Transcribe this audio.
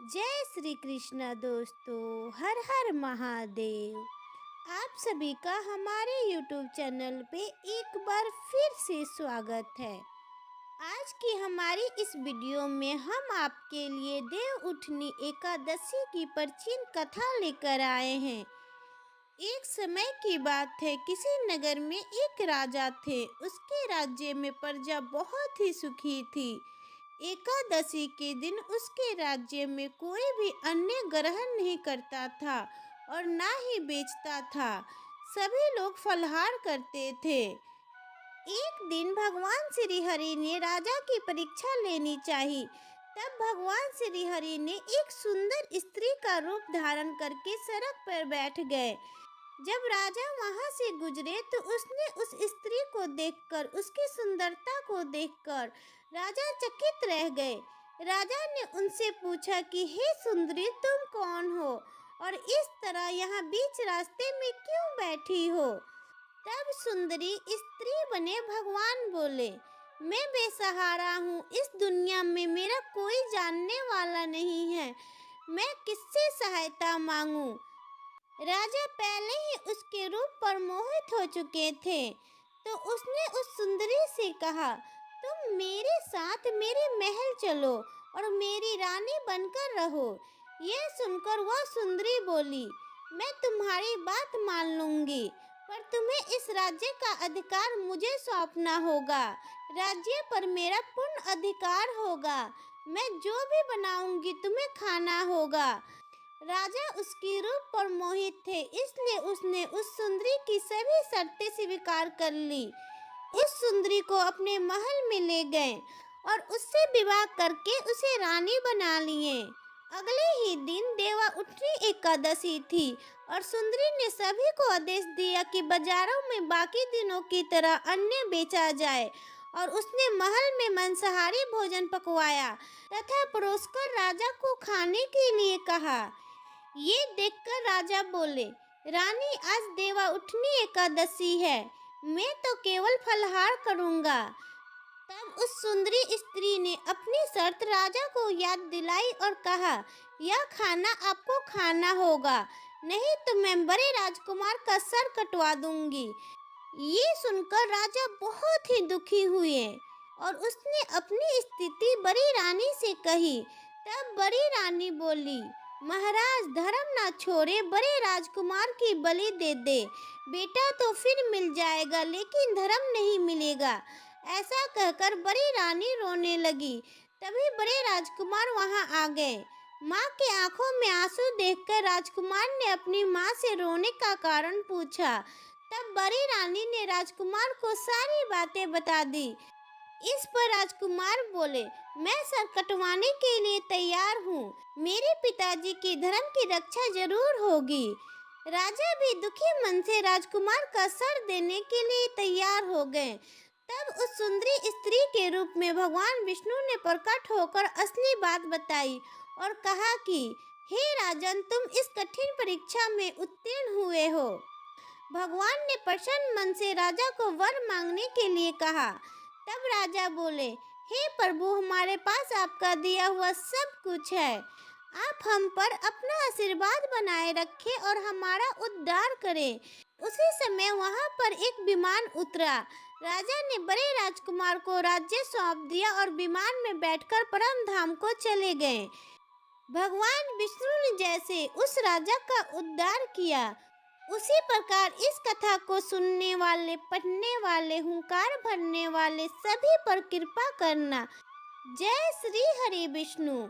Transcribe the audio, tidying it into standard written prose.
जय श्री कृष्ण दोस्तों, हर हर महादेव। आप सभी का हमारे YouTube चैनल पे एक बार फिर से स्वागत है। आज की हमारी इस वीडियो में हम आपके लिए देव उठनी एकादशी की प्राचीन कथा लेकर आए हैं। एक समय की बात है, किसी नगर में एक राजा थे। उसके राज्य में प्रजा बहुत ही सुखी थी। एकादशी के दिन उसके राज्य में कोई भी अन्न ग्रहण नहीं करता था और ना ही बेचता था। सभी लोग फलाहार करते थे। एक दिन भगवान श्री हरि ने राजा की परीक्षा लेनी चाहिए। तब भगवान श्री हरि ने एक सुंदर स्त्री का रूप धारण करके सड़क पर बैठ गए। जब राजा वहां से गुजरे तो उसने उस स्त्री को देखकर, उसकी सुंदरता को देखकर राजा चकित रह गए। राजा ने उनसे पूछा कि हे सुंदरी, तुम कौन हो और इस तरह यहाँ बीच रास्ते में क्यों बैठी हो? तब सुंदरी स्त्री बने भगवान बोले, मैं बेसहारा हूँ। इस दुनिया में मेरा कोई जानने वाला नहीं है। मैं किससे सहायता मांगू? राजा पहले ही उसके रूप पर मोहित हो चुके थे, तो उसने उस सुंदरी से कहा, तुम मेरे साथ मेरे महल चलो और मेरी रानी बनकर रहो। यह सुनकर वह सुंदरी बोली, मैं तुम्हारी बात मान लूंगी, पर तुम्हें इस राज्य का अधिकार मुझे सौंपना होगा। राज्य पर मेरा पूर्ण अधिकार होगा। मैं जो भी बनाऊंगी तुम्हें खाना होगा। राजा उसकी रूप पर मोहित थे, इसलिए उसने उस सुंदरी की सभी शर्तें स्वीकार कर ली। उस सुंदरी को अपने महल में ले गए और उससे विवाह करके उसे रानी बना लिए। अगले ही दिन देवा उठनी एकादशी थी और सुंदरी ने सभी को आदेश दिया कि बाजारों में बाकी दिनों की तरह अन्न बेचा जाए और उसने महल में मांसाहारी भोजन पकवाया तथा परोसकर राजा को खाने के लिए कहा। ये देखकर राजा बोले, रानी, आज देवा उठनी एकादशी है, मैं तो केवल फलाहार करूंगा। तब उस सुंदरी स्त्री ने अपनी शर्त राजा को याद दिलाई और कहा, यह खाना आपको खाना होगा, नहीं तो मैं बड़े राजकुमार का सर कटवा दूंगी। ये सुनकर राजा बहुत ही दुखी हुए और उसने अपनी स्थिति बड़ी रानी से कही। तब बड़ी रानी बोली, महाराज, धर्म ना छोड़े, बड़े राजकुमार की बलि दे दे। बेटा तो फिर मिल जाएगा, लेकिन धर्म नहीं मिलेगा। ऐसा कहकर बड़ी रानी रोने लगी। तभी बड़े राजकुमार वहां आ गए। माँ के आंखों में आंसू देखकर राजकुमार ने अपनी माँ से रोने का कारण पूछा। तब बड़ी रानी ने राजकुमार को सारी बातें बता दी। इस पर राजकुमार बोले, मैं सर कटवाने के लिए तैयार हूँ। मेरे पिताजी की धर्म की रक्षा जरूर होगी। राजा भी दुखी मन से राजकुमार का सर देने के लिए तैयार हो गए। तब उस सुंदरी स्त्री के रूप में भगवान विष्णु ने प्रकट होकर असली बात बताई और कहा कि हे राजन, तुम इस कठिन परीक्षा में उत्तीर्ण हुए हो। भगवान ने प्रसन्न मन से राजा को वर मांगने के लिए कहा। तब राजा बोले, हे प्रभु, हमारे पास आपका दिया हुआ सब कुछ है। आप हम पर अपना आशीर्वाद बनाए रखें और हमारा उद्धार करें। उसी समय वहां पर एक विमान उतरा। राजा ने बड़े राजकुमार को राज्य सौंप दिया और विमान में बैठकर परम धाम को चले गए। भगवान विष्णु ने जैसे उस राजा का उद्धार किया, उसी प्रकार इस कथा को सुनने वाले, पढ़ने वाले, हुंकार भरने वाले सभी पर कृपा करना। जय श्री हरि विष्णु।